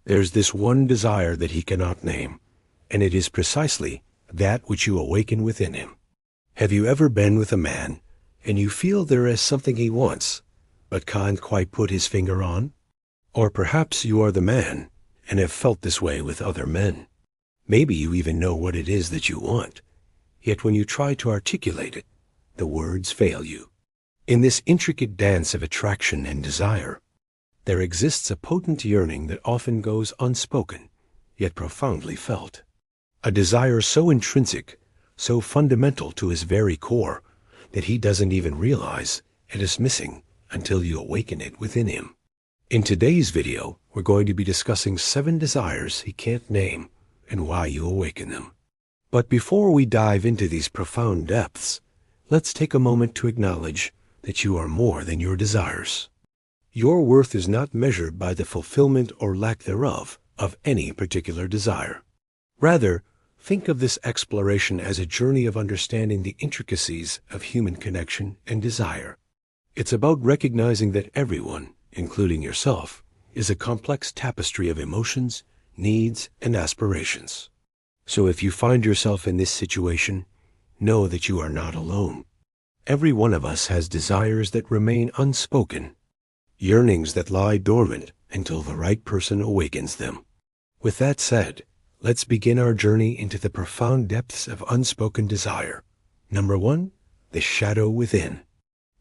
There's this one desire that he cannot name, and it is precisely that which you awaken within him. Have you ever been with a man, and you feel there is something he wants, but can't quite put his finger on? Or perhaps you are the man, and have felt this way with other men. Maybe you even know what it is that you want, yet when you try to articulate it, the words fail you. In this intricate dance of attraction and desire, there exists a potent yearning that often goes unspoken, yet profoundly felt. A desire so intrinsic, so fundamental to his very core, that he doesn't even realize it is missing until you awaken it within him. In today's video, we're going to be discussing 7 desires he can't name and why you awaken them. But before we dive into these profound depths, let's take a moment to acknowledge that you are more than your desires. Your worth is not measured by the fulfillment or lack thereof of any particular desire. Rather, think of this exploration as a journey of understanding the intricacies of human connection and desire. It's about recognizing that everyone, including yourself, is a complex tapestry of emotions, needs, and aspirations. So if you find yourself in this situation, know that you are not alone. Every one of us has desires that remain unspoken, yearnings that lie dormant until the right person awakens them. With that said, let's begin our journey into the profound depths of unspoken desire. Number 1, the shadow within.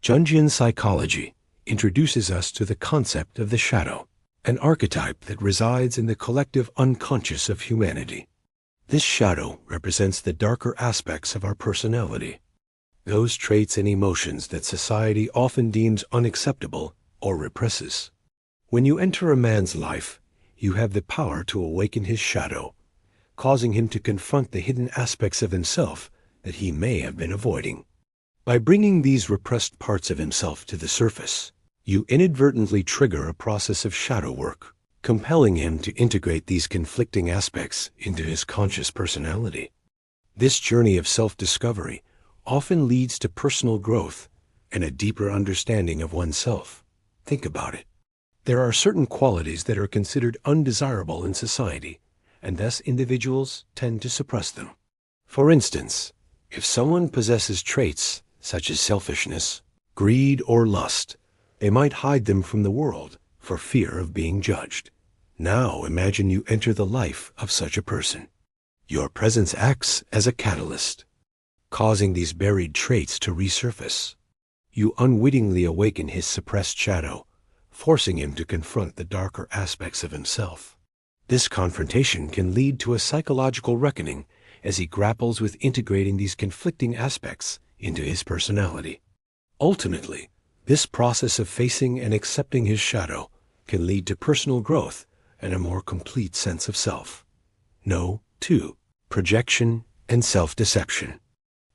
Jungian psychology introduces us to the concept of the shadow, an archetype that resides in the collective unconscious of humanity. This shadow represents the darker aspects of our personality, those traits and emotions that society often deems unacceptable or represses. When you enter a man's life, you have the power to awaken his shadow, causing him to confront the hidden aspects of himself that he may have been avoiding. By bringing these repressed parts of himself to the surface, you inadvertently trigger a process of shadow work, compelling him to integrate these conflicting aspects into his conscious personality. This journey of self-discovery often leads to personal growth and a deeper understanding of oneself. Think about it. There are certain qualities that are considered undesirable in society, and thus individuals tend to suppress them. For instance, if someone possesses traits such as selfishness, greed, or lust, they might hide them from the world for fear of being judged. Now imagine you enter the life of such a person. Your presence acts as a catalyst, causing these buried traits to resurface. You unwittingly awaken his suppressed shadow, forcing him to confront the darker aspects of himself. This confrontation can lead to a psychological reckoning as he grapples with integrating these conflicting aspects into his personality. Ultimately, this process of facing and accepting his shadow can lead to personal growth and a more complete sense of self. No. 2. Projection and self-deception.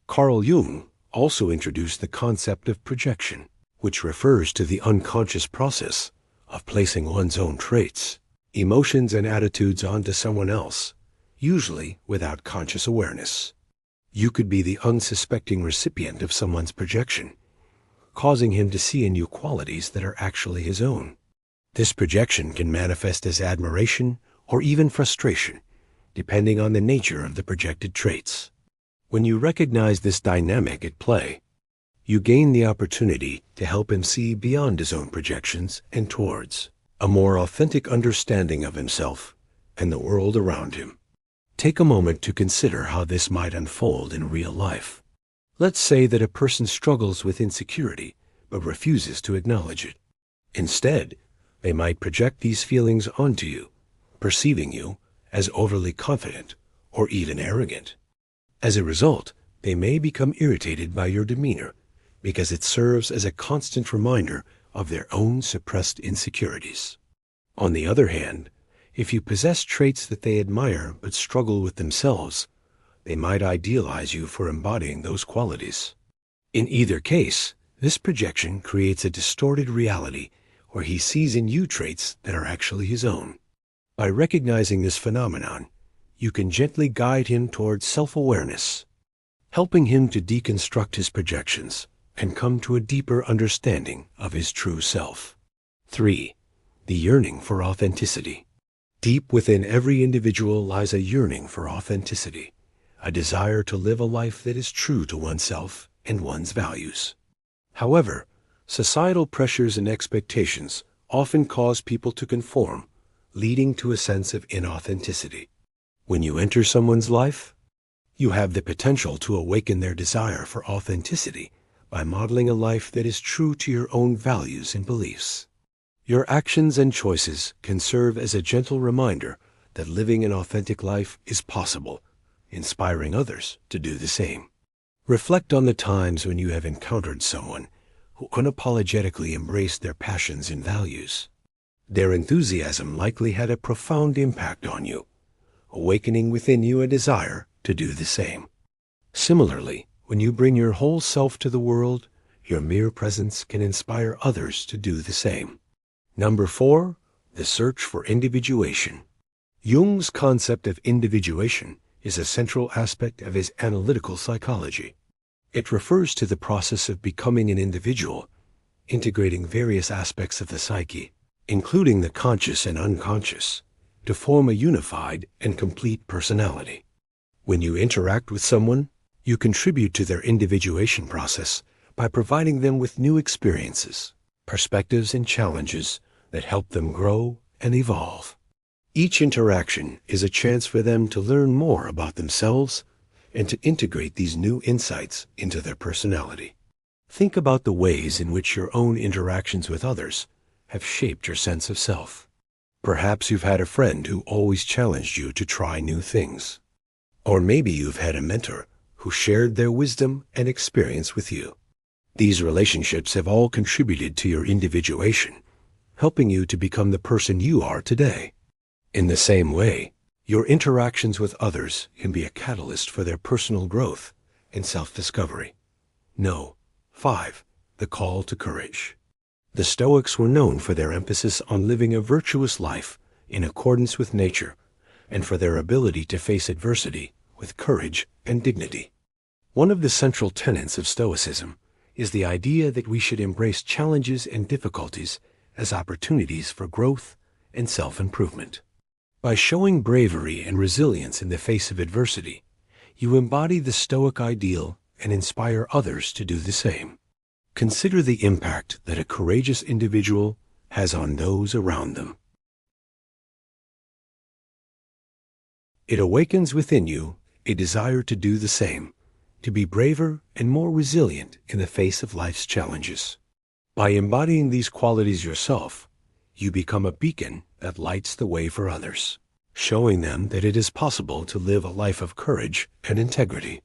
Carl Jung also introduced the concept of projection, which refers to the unconscious process of placing one's own traits, emotions, and attitudes onto someone else, usually without conscious awareness. You could be the unsuspecting recipient of someone's projection, causing him to see in you qualities that are actually his own. This projection can manifest as admiration or even frustration, depending on the nature of the projected traits. When you recognize this dynamic at play, you gain the opportunity to help him see beyond his own projections and towards a more authentic understanding of himself and the world around him. Take a moment to consider how this might unfold in real life. Let's say that a person struggles with insecurity but refuses to acknowledge it. Instead, they might project these feelings onto you, perceiving you as overly confident or even arrogant. As a result, they may become irritated by your demeanor because it serves as a constant reminder of their own suppressed insecurities. On the other hand, if you possess traits that they admire but struggle with themselves, they might idealize you for embodying those qualities. In either case, this projection creates a distorted reality where he sees in you traits that are actually his own. By recognizing this phenomenon, you can gently guide him towards self-awareness, helping him to deconstruct his projections and come to a deeper understanding of his true self. 3. The yearning for authenticity. Deep within every individual lies a yearning for authenticity, a desire to live a life that is true to oneself and one's values. However, societal pressures and expectations often cause people to conform, leading to a sense of inauthenticity. When you enter someone's life, you have the potential to awaken their desire for authenticity by modeling a life that is true to your own values and beliefs. Your actions and choices can serve as a gentle reminder that living an authentic life is possible, inspiring others to do the same. Reflect on the times when you have encountered someone who unapologetically embraced their passions and values. Their enthusiasm likely had a profound impact on you, awakening within you a desire to do the same. Similarly, when you bring your whole self to the world, your mere presence can inspire others to do the same. Number 4, the search for individuation. Jung's concept of individuation is a central aspect of his analytical psychology. It refers to the process of becoming an individual, integrating various aspects of the psyche, including the conscious and unconscious, to form a unified and complete personality. When you interact with someone, you contribute to their individuation process by providing them with new experiences, perspectives, and challenges that help them grow and evolve. Each interaction is a chance for them to learn more about themselves and to integrate these new insights into their personality. Think about the ways in which your own interactions with others have shaped your sense of self. Perhaps you've had a friend who always challenged you to try new things. Or maybe you've had a mentor who shared their wisdom and experience with you. These relationships have all contributed to your individuation, helping you to become the person you are today. In the same way, your interactions with others can be a catalyst for their personal growth and self-discovery. 5. The call to courage. The Stoics were known for their emphasis on living a virtuous life in accordance with nature and for their ability to face adversity with courage and dignity. One of the central tenets of Stoicism is the idea that we should embrace challenges and difficulties as opportunities for growth and self-improvement. By showing bravery and resilience in the face of adversity, you embody the Stoic ideal and inspire others to do the same. Consider the impact that a courageous individual has on those around them. It awakens within you a desire to do the same, to be braver and more resilient in the face of life's challenges. By embodying these qualities yourself, you become a beacon that lights the way for others, showing them that it is possible to live a life of courage and integrity.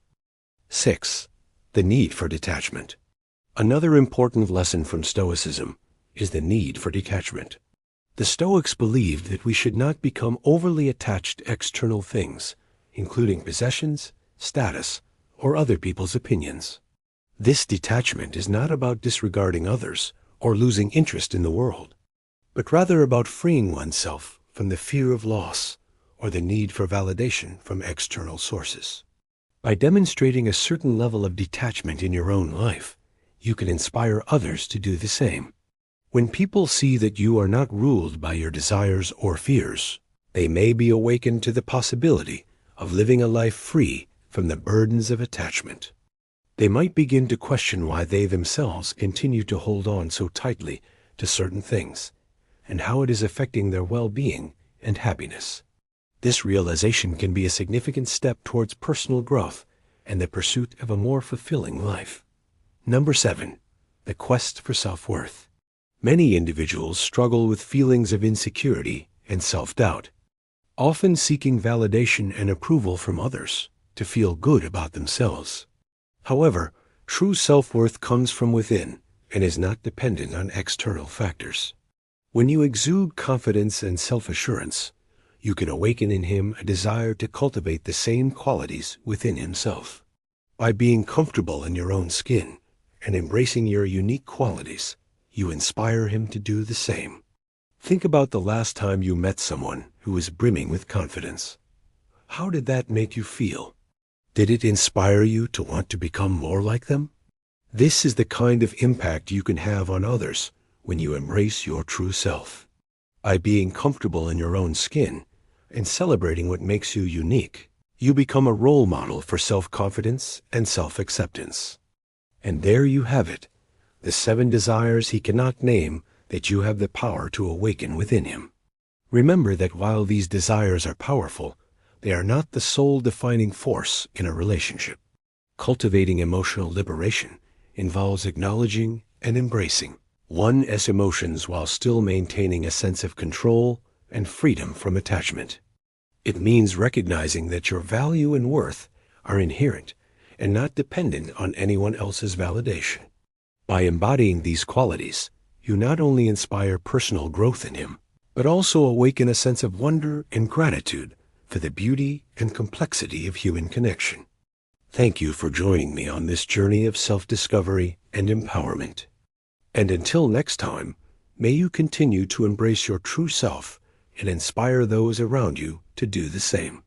6. The need for detachment. Another important lesson from Stoicism is the need for detachment. The Stoics believed that we should not become overly attached to external things, including possessions, status, or other people's opinions. This detachment is not about disregarding others or losing interest in the world, but rather about freeing oneself from the fear of loss or the need for validation from external sources. By demonstrating a certain level of detachment in your own life, you can inspire others to do the same. When people see that you are not ruled by your desires or fears, they may be awakened to the possibility of living a life free from the burdens of attachment. They might begin to question why they themselves continue to hold on so tightly to certain things, and how it is affecting their well-being and happiness. This realization can be a significant step towards personal growth and the pursuit of a more fulfilling life. 7. The quest for self-worth. Many individuals struggle with feelings of insecurity and self-doubt, often seeking validation and approval from others to feel good about themselves. However, true self-worth comes from within and is not dependent on external factors. When you exude confidence and self-assurance, you can awaken in him a desire to cultivate the same qualities within himself. By being comfortable in your own skin and embracing your unique qualities, you inspire him to do the same. Think about the last time you met someone who was brimming with confidence. How did that make you feel? Did it inspire you to want to become more like them? This is the kind of impact you can have on others when you embrace your true self. By being comfortable in your own skin and celebrating what makes you unique, you become a role model for self-confidence and self-acceptance. And there you have it, the 7 desires he cannot name that you have the power to awaken within him. Remember that while these desires are powerful, they are not the sole defining force in a relationship. Cultivating emotional liberation involves acknowledging and embracing one's emotions while still maintaining a sense of control and freedom from attachment. It means recognizing that your value and worth are inherent and not dependent on anyone else's validation. By embodying these qualities, you not only inspire personal growth in him, but also awaken a sense of wonder and gratitude for the beauty and complexity of human connection. Thank you for joining me on this journey of self-discovery and empowerment. And until next time, may you continue to embrace your true self and inspire those around you to do the same.